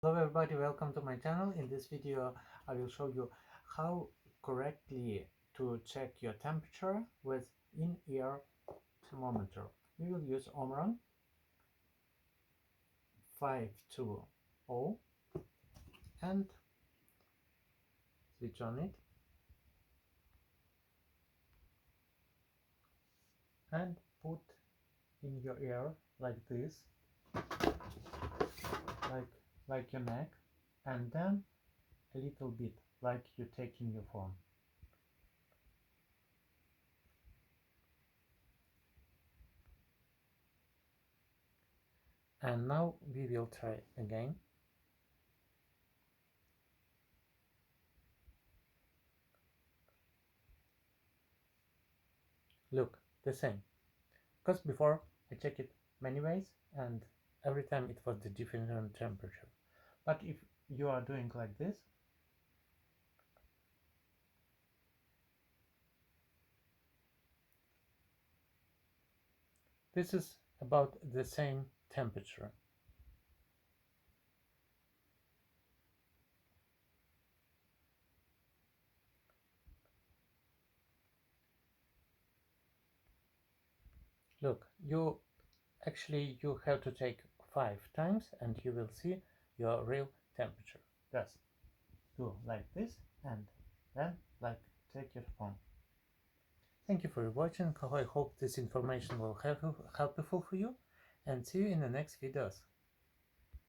Hello everybody, welcome to my channel. In this video I will show you how correctly to check your temperature with in-ear thermometer. We will use Omron 520 and switch on it and put in your ear like this, like your neck, and then a little bit like you take in your phone. And now we will try again. Look, the same. Because before I checked it many ways and every time it was the different temperature. But if you are doing like this is about the same temperature. Look, you have to take 5 times and you will see your real temperature. Just do like this and then like take your phone. Thank you for watching. I hope this information will helpful for you, and see you in the next videos.